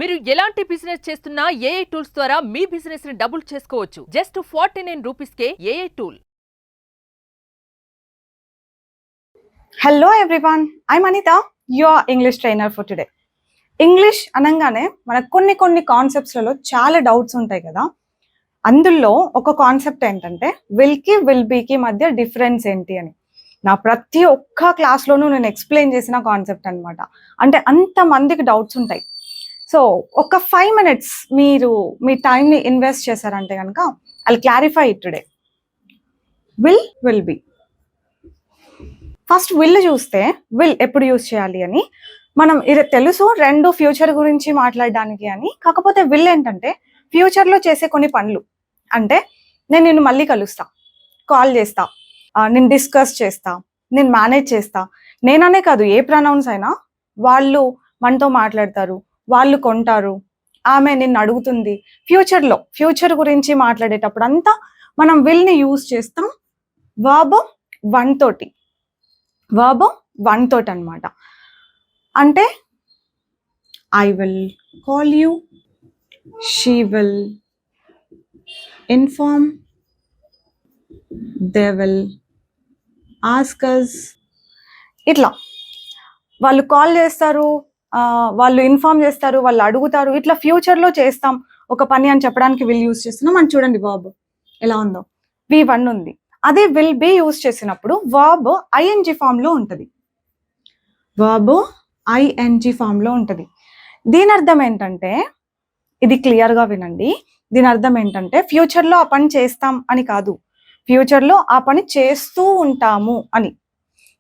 మీరు ఎలాంటి బిజినెస్ చేస్తున్నా ఏఐ టూల్స్ ద్వారా మీ బిజినెస్ ని డబుల్ చేసుకోవచ్చు. జస్ట్ 49 రూపీస్కే AI tool. Hello everyone, I'm Anitha, your English trainer for today. English అనగానే మనకు కొన్ని కాన్సెప్ట్స్లలో చాలా డౌట్స్ ఉంటాయి కదా. అందులో ఒక కాన్సెప్ట్ ఏంటంటే విల్కి విల్ బీకి మధ్య డిఫరెన్స్ ఏంటి అని నా ప్రతి ఒక్క క్లాస్లోనూ నేను ఎక్స్ప్లెయిన్ చేసిన కాన్సెప్ట్ అనమాట. అంటే అంతమందికి డౌట్స్ ఉంటాయి. సో ఒక 5 minutes మీరు మీ టైంని ఇన్వెస్ట్ చేశారంటే కనుక I clarify it today. Will be. First will చూస్తే విల్ ఎప్పుడు యూజ్ చేయాలి అని మనం ఇది తెలుసు, రెండు ఫ్యూచర్ గురించి మాట్లాడడానికి అని. కాకపోతే విల్ ఏంటంటే ఫ్యూచర్లో చేసే కొన్ని పనులు. అంటే నేను నిన్ను మళ్ళీ కలుస్తా, కాల్ చేస్తా, నేను డిస్కస్ చేస్తా, నేను మేనేజ్ చేస్తా. నేననే కాదు, ఏ ప్రొనౌన్స్ అయినా వాళ్ళు మనతో మాట్లాడతారు, వాళ్ళు కొంటారు, ఆమె నిన్ను అడుగుతుంది. ఫ్యూచర్ గురించి మాట్లాడేటప్పుడు అంతా మనం విల్ని యూజ్ చేస్తాం వర్బ్ వన్ తోటి అనమాట. అంటే I will call you, she will inform, they will ask us. ఇట్లా వాళ్ళు కాల్ చేస్తారు, వాళ్ళు ఇన్ఫార్మ్ చేస్తారు, వాళ్ళు అడుగుతారు. ఇట్లా ఫ్యూచర్లో చేస్తాం ఒక పని అని చెప్పడానికి విల్ యూజ్ చేస్తున్నాం. అని చూడండి వర్బ్ ఎలా ఉందో. V1 ఉంది. అదే విల్ బి యూజ్ చేసినప్పుడు వర్బ్ ఐఎన్జి ఫామ్లో ఉంటుంది. దీని అర్థం ఏంటంటే, ఇది క్లియర్గా వినండి. దీని అర్థం ఏంటంటే ఫ్యూచర్లో ఆ పని చేస్తాం అని కాదు, ఫ్యూచర్లో ఆ పని చేస్తూ ఉంటాము అని.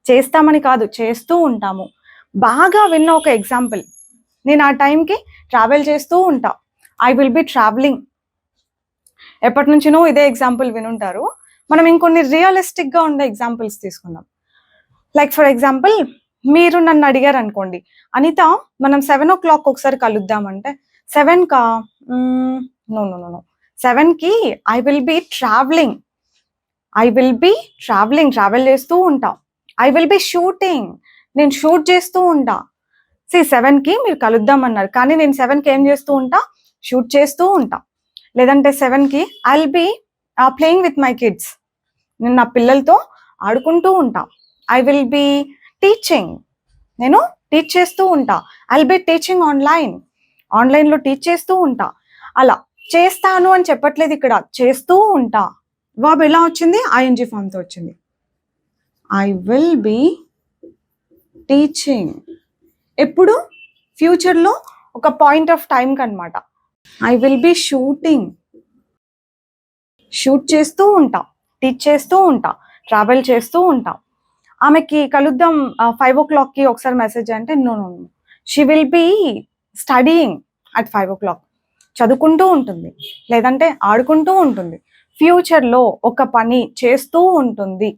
చేస్తామని కాదు, చేస్తూ ఉంటాము. బాగా విన్న ఒక ఎగ్జాంపుల్, నేను ఆ టైంకి ట్రావెల్ చేస్తూ ఉంటా. I will be travelling. ఎప్పటి నుంచినో ఇదే ఎగ్జాంపుల్ వినుంటారు. మనం ఇంకొన్ని రియలిస్టిక్గా ఉండే ఎగ్జాంపుల్స్ తీసుకుందాం. లైక్ ఫర్ ఎగ్జాంపుల్, మీరు నన్ను అడిగారు అనుకోండి, అనిత మనం 7 o'clock ఒకసారి కలుద్దామంటే 7కా? నో, 7కి I will be travelling. Travel చేస్తూ ఉంటా. I will be shooting. నేను షూట్ చేస్తూ ఉంటా. 7కి మీరు కలుద్దామన్నారు, కానీ నేను 7కి ఏం చేస్తూ ఉంటా? షూట్ చేస్తూ ఉంటా. లేదంటే 7కి I will be playing with my kids. నేను నా పిల్లలతో ఆడుకుంటూ ఉంటా. I will be teaching. నేను టీచ్ చేస్తూ ఉంటా. ఐ విల్ బి టీచింగ్ ఆన్లైన్లో టీచ్ చేస్తూ ఉంటా. అలా చేస్తాను అని చెప్పట్లేదు ఇక్కడ, చేస్తూ ఉంటా. వర్బ్ ఎలా వచ్చింది? ఐఎన్జి ఫామ్తో వచ్చింది. I will be teaching. ఎప్పుడు? ఫ్యూచర్లో ఒక పాయింట్ ఆఫ్ టైంకి అనమాట. I will be shooting. Shoot చేస్తూ ఉంటా, టీచ్ చేస్తూ ఉంటా, ట్రావెల్ చేస్తూ ఉంటా. ఆమెకి కలుద్దాం 5 o'clockకి ఒకసారి మెసేజ్ అంటే no, she will be studying at 5 o'clock. చదువుకుంటూ ఉంటుంది, లేదంటే ఆడుకుంటూ ఉంటుంది. ఫ్యూచర్లో ఒక పని చేస్తూ ఉంటుంది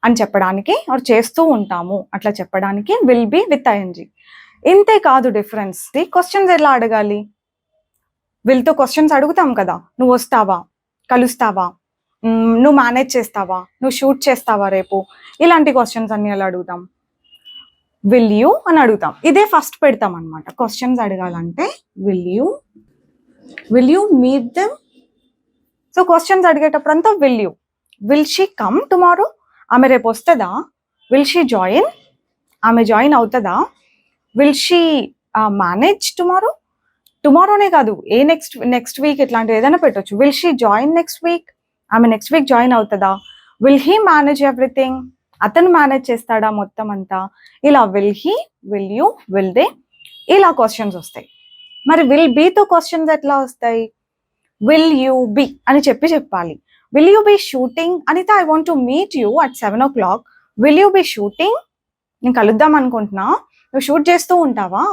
అని చెప్పడానికి, ఆర్ చేస్తూ ఉంటాము అట్లా చెప్పడానికి విల్ బి విత్ ఐఎన్జి. ఇంతే కాదు డిఫరెన్స్. క్వశ్చన్స్ ఎలా అడగాలి? విల్తో క్వశ్చన్స్ అడుగుతాం కదా. నువ్వు వస్తావా, కలుస్తావా, నువ్వు మేనేజ్ చేస్తావా, నువ్వు షూట్ చేస్తావా రేపు, ఇలాంటి క్వశ్చన్స్ అన్ని ఎలా అడుగుతాం? విల్ యూ అని అడుగుతాం. ఇదే ఫస్ట్ పెడతాం అనమాట. క్వశ్చన్స్ అడగాలంటే will you meet them. So questions అడిగేటప్పుడు అంతా విల్ షీ కమ్ టుమారో? ఆమె రేపు వస్తుందా? Will she join? ఆమె జాయిన్ అవుతుందా? విల్ షీ మేనేజ్ టుమారోనే కాదు, నెక్స్ట్ వీక్ ఇట్లాంటివి ఏదైనా పెట్టవచ్చు. Will she join next week? ఆమె నెక్స్ట్ వీక్ జాయిన్ అవుతుందా? Will he manage everything? అతను మేనేజ్ చేస్తాడా మొత్తం అంతా? ఇలా will he, will you, will they, ఇలా క్వశ్చన్స్ వస్తాయి. మరి విల్ బీతో క్వశ్చన్స్ ఎట్లా వస్తాయి? విల్ యూ బి అని చెప్పాలి. Will you be shooting? Anitha, I want to meet you at 7 o'clock. Will you be shooting? నేను కలుద్దాం అనుకుంటున్నా, నువ్వు షూట్ చేస్తూ ఉంటావా?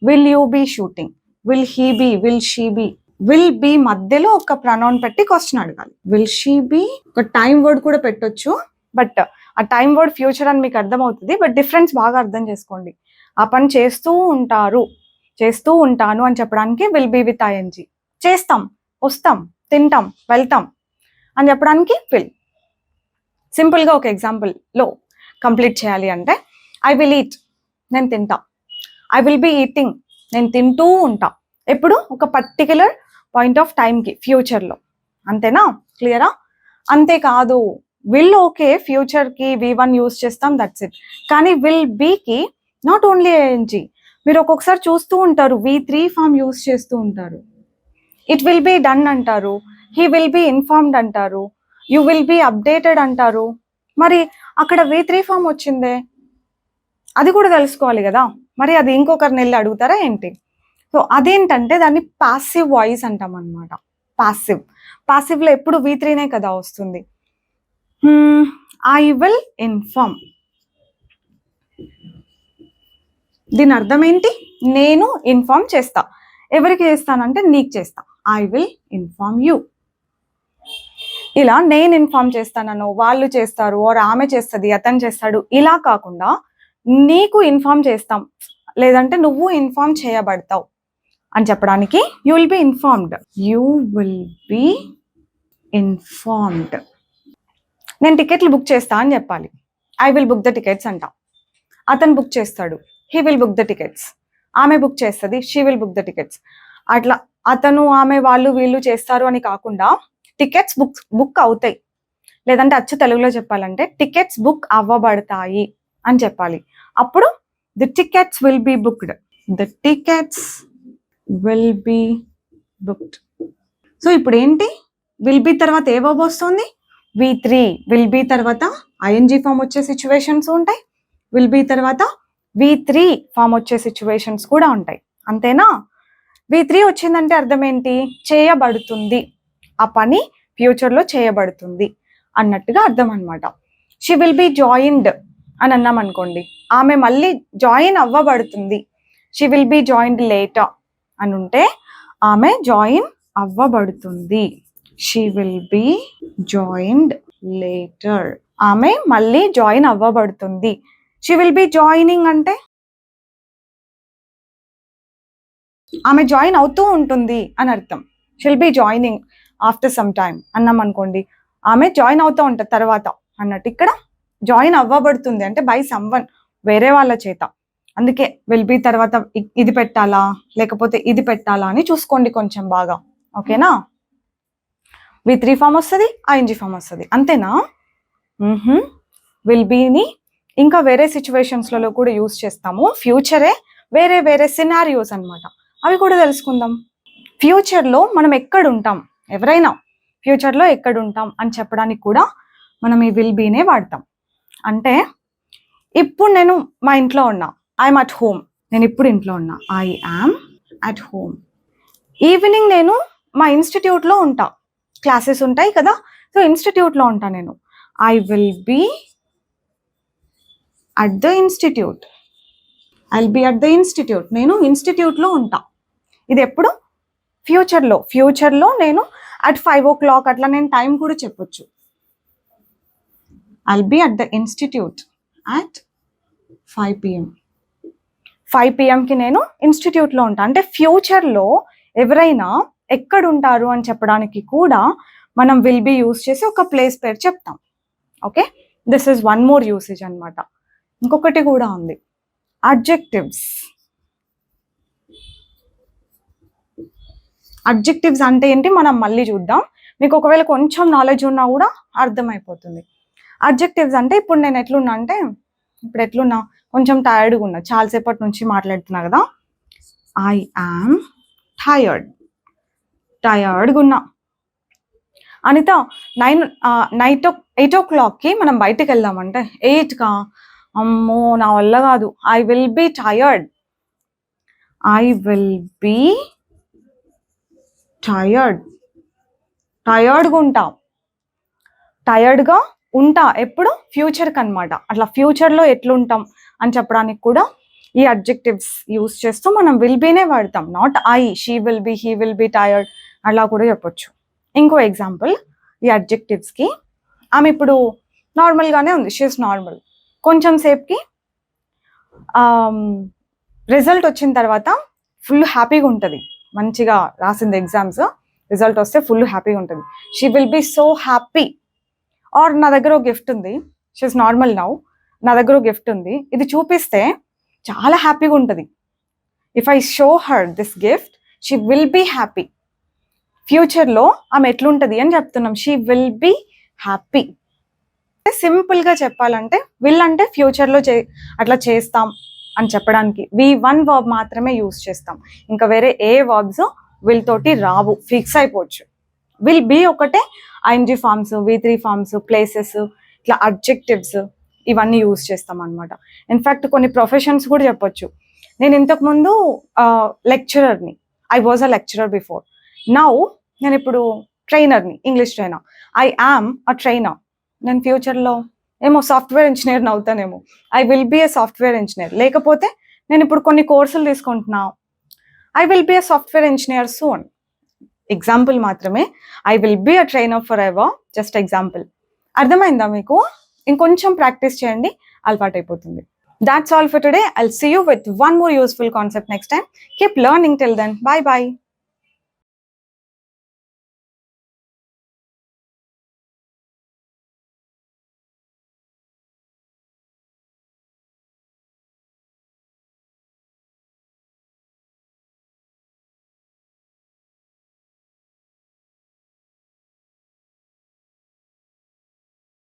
Will you be shooting? Will he be, will she be, will be మధ్యలో ఒక ప్రొనౌన్ పెట్టి క్వశ్చన్ అడగాలి. Will she be? ఒక టైం వర్డ్ కూడా పెట్టొచ్చు, బట్ ఆ టైం వర్డ్ ఫ్యూచర్ అని మీకు అర్థమవుతుంది. బట్ డిఫరెన్స్ బాగా అర్థం చేసుకోండి. ఆ పని చేస్తూ ఉంటాను అని చెప్పడానికి విల్ బి విత్ ఐఎన్జి. చేస్తాం, వస్తాం, తింటాం, వెళ్తాం అని చెప్పడానికి విల్. సింపుల్గా ఒక ఎగ్జాంపుల్లో కంప్లీట్ చేయాలి అంటే, ఐ విల్ ఈట్, నేను తింటా. ఐ విల్ బి ఈటింగ్, నేను తింటూ ఉంటా. ఎప్పుడు ఒక పర్టికులర్ పాయింట్ ఆఫ్ టైంకి ఫ్యూచర్లో, అంతేనా? క్లియరా? అంతేకాదు, విల్ ఓకే ఫ్యూచర్కి V1 యూజ్ చేస్తాం, దట్స్ ఇట్. కానీ విల్ బీకి నాట్ ఓన్లీ ఐఎన్జీ, మీరు ఒక్కొక్కసారి చూస్తూ ఉంటారు V3 ఫామ్ యూజ్ చేస్తూ ఉంటారు. ఇట్ విల్ బీ డన్ అంటారు, హీ విల్ బీ ఇన్ఫార్మ్డ్ అంటారు, యూ విల్ బీ అప్డేటెడ్ అంటారు. మరి అక్కడ V3 ఫామ్ వచ్చిందే, అది కూడా తెలుసుకోవాలి కదా. మరి అది ఇంకొకరిని వెళ్ళి అడుగుతారా ఏంటి? సో అదేంటంటే దాన్ని పాసివ్ వాయిస్ అంటాం అనమాట. పాసివ్లో ఎప్పుడు V3నే కదా వస్తుంది. ఐ విల్ ఇన్ఫార్మ్, దీని అర్థం ఏంటి? నేను ఇన్ఫార్మ్ చేస్తా. ఎవరికి చేస్తానంటే నీకు చేస్తా. I will inform you. ఇలా నేను ఇన్ఫార్మ్ చేస్తానను, వాళ్ళు చేస్తారు, ఆర్ ఆమె చేస్తుంది, అతను చేస్తాడు, ఇలా కాకుండా నీకు ఇన్ఫార్మ్ చేస్తాం, లేదంటే నువ్వు ఇన్ఫార్మ్ చేయబడతావు అని చెప్పడానికి you will be informed. You will be informed. నేను టికెట్లు బుక్ చేస్తా అని చెప్పాలి. I will book the tickets అంట. అతను బుక్ చేస్తాడు, he will book the tickets. ఆమె బుక్ చేస్తుంది, she will book the tickets. అట్లా అతను, ఆమె, వాళ్ళు, వీళ్ళు చేస్తారు అని కాకుండా టికెట్స్ బుక్ అవుతాయి, లేదంటే అచ్చు తెలుగులో చెప్పాలంటే టికెట్స్ బుక్ అవ్వబడతాయి అని చెప్పాలి. అప్పుడు the tickets will be booked. The tickets will be booked. So ఇప్పుడు ఏంటి? విల్ బి తర్వాత ఏ వర్బ్ వస్తుంది? V3. విల్ బి తర్వాత ఐఎన్జీ ఫామ్ వచ్చే సిచ్యువేషన్స్ ఉంటాయి, విల్ బి తర్వాత V3 ఫామ్ వచ్చే సిచ్యువేషన్స్ కూడా ఉంటాయి. అంతేనా? V3 వచ్చిందంటే అర్థం ఏంటి? చేయబడుతుంది, ఆ పని ఫ్యూచర్లో చేయబడుతుంది అన్నట్టుగా అర్థం అనమాట. షీ విల్ బి జాయిన్డ్ అని అన్నాం అనుకోండి, ఆమె మళ్ళీ జాయిన్ అవ్వబడుతుంది. She will be joined later అని ఉంటే ఆమె జాయిన్ అవ్వబడుతుంది. She will be joined later, ఆమె మళ్ళీ జాయిన్ అవ్వబడుతుంది. షీ విల్ బి జాయినింగ్ అంటే ఆమె జాయిన్ అవుతూ ఉంటుంది అని అర్థం. She'll be joining after some time అన్నాం అనుకోండి, ఆమె జాయిన్ అవుతూ ఉంటుంది తర్వాత అన్నట్టు. ఇక్కడ జాయిన్ అవ్వబడుతుంది అంటే బై సమ్వన్, వేరే వాళ్ళ చేత. అందుకే విల్ బి తర్వాత ఇది పెట్టాలా లేకపోతే ఇది పెట్టాలా అని చూసుకోండి కొంచెం బాగా. ఓకేనా? V3 ఫామ్ వస్తుంది, ఐఎన్జీ ఫామ్ వస్తుంది, అంతేనా? విల్ బీని ఇంకా వేరే సిచ్యువేషన్స్లలో కూడా యూజ్ చేస్తాము. ఫ్యూచరే వేరే వేరే సినారియోస్ అనమాట, అవి కూడా తెలుసుకుందాం. ఫ్యూచర్లో మనం ఎక్కడ ఉంటాం, ఎవరైనా ఫ్యూచర్లో ఎక్కడ ఉంటాం అని చెప్పడానికి కూడా మనం ఈ విల్ బీనే వాడతాం. అంటే ఇప్పుడు నేను మా ఇంట్లో ఉన్నా, ఐఎమ్ అట్ హోమ్. నేను ఇప్పుడు ఇంట్లో ఉన్నా, I am at home. Evening నేను మా ఇన్స్టిట్యూట్లో ఉంటా, క్లాసెస్ ఉంటాయి కదా, సో ఇన్స్టిట్యూట్లో ఉంటా నేను. I will be at the institute. I'll be at the institute, నేను ఇన్స్టిట్యూట్లో ఉంటా. ఇది ఎప్పుడు? ఫ్యూచర్లో నేను అట్ 5 o'clock అట్లా నేను టైం కూడా చెప్పొచ్చు. I'll be at the institute at 5 PM. 5 PMకి నేను ఇన్స్టిట్యూట్లో ఉంటా. అంటే ఫ్యూచర్లో ఎవరైనా ఎక్కడ ఉంటారు అని చెప్పడానికి కూడా మనం విల్ బీ యూజ్ చేసి ఒక ప్లేస్ పేరు చెప్తాం. Okay, this is one more usage అనమాట. ఇంకొకటి కూడా ఉంది, అడ్జెక్టివ్స్. అడ్జెక్టివ్స్ అంటే ఏంటి మనం మళ్ళీ చూద్దాం. మీకు ఒకవేళ కొంచెం నాలెడ్జ్ ఉన్నా కూడా అర్థమైపోతుంది. అడ్జెక్టివ్స్ అంటే ఇప్పుడు నేను ఎట్లున్నా అంటే, ఇప్పుడు ఎట్లున్నా కొంచెం టైర్డ్గా ఉన్నా, చాలాసేపటి నుంచి మాట్లాడుతున్నా కదా. ఐ యామ్ టయర్డ్గా ఉన్నా. అనిత 8 o'clockకి మనం బయటకు వెళ్దామంటే 8కా, అమ్మో నా వల్ల కాదు, ఐ విల్ బీ టయర్డ్గా ఉంటా ఎప్పుడు? ఫ్యూచర్కి అనమాట. అట్లా ఫ్యూచర్లో ఎట్లుంటాం అని చెప్పడానికి కూడా ఈ అడ్జెక్టివ్స్ యూజ్ చేస్తూ మనం విల్ బీనే వాడతాం. Not I, she will be, he will be tired అలా కూడా చెప్పొచ్చు. ఇంకో ఎగ్జాంపుల్ ఈ అడ్జెక్టివ్స్కి, ఆమె ఇప్పుడు నార్మల్గానే ఉంది, షీఈస్ నార్మల్. కొంచెం సేపుకి రిజల్ట్ వచ్చిన తర్వాత ఫుల్ హ్యాపీగా ఉంటుంది, మంచిగా రాసింది ఎగ్జామ్స్, రిజల్ట్ వస్తే ఫుల్ హ్యాపీగా ఉంటుంది. She will be so happy. Or నా దగ్గర ఒక గిఫ్ట్ ఉంది, షీఈస్ నార్మల్ నౌ, నా దగ్గర ఒక గిఫ్ట్ ఉంది, ఇది చూపిస్తే చాలా హ్యాపీగా ఉంటుంది. If I show her this gift, she will be happy. ఫ్యూచర్లో ఆమె ఎట్లుంటుంది అని చెప్తున్నాం. She will be happy. సింపుల్గా చెప్పాలంటే విల్ అంటే ఫ్యూచర్లో అట్లా చేస్తాం అని చెప్పడానికి V1 వర్బ్ మాత్రమే యూస్ చేస్తాం. ఇంకా వేరే ఏ వర్బ్స్ విల్ తోటి రావు, ఫిక్స్ అయిపోవచ్చు. విల్ బీ ఒకటే ING forms, V3 forms, places, ఇట్లా అడ్జెక్టివ్స్ ఇవన్నీ యూస్ చేస్తాం అనమాట. ఇన్ఫ్యాక్ట్ కొన్ని ప్రొఫెషన్స్ కూడా చెప్పొచ్చు. నేను ఇంతకుముందు లెక్చరర్ని, I was a lecturer before. Now నేను ఇప్పుడు ట్రైనర్ని, English trainer. I am a trainer. నేను ఫ్యూచర్లో ఏమో సాఫ్ట్వేర్ ఇంజనీర్ని అవుతానేమో. I will be a software engineer. లేకపోతే నేను ఇప్పుడు కొన్ని కోర్సులు తీసుకుంటున్నా, I will be a software engineer soon. Example మాత్రమే. I will be a trainer forever, just example. అర్థమైందా మీకు? ఇంకొంచెం ప్రాక్టీస్ చేయండి, అలవాటు అయిపోతుంది. That's all for today. I'll see you with one more useful concept next time. Keep learning till then. Bye bye.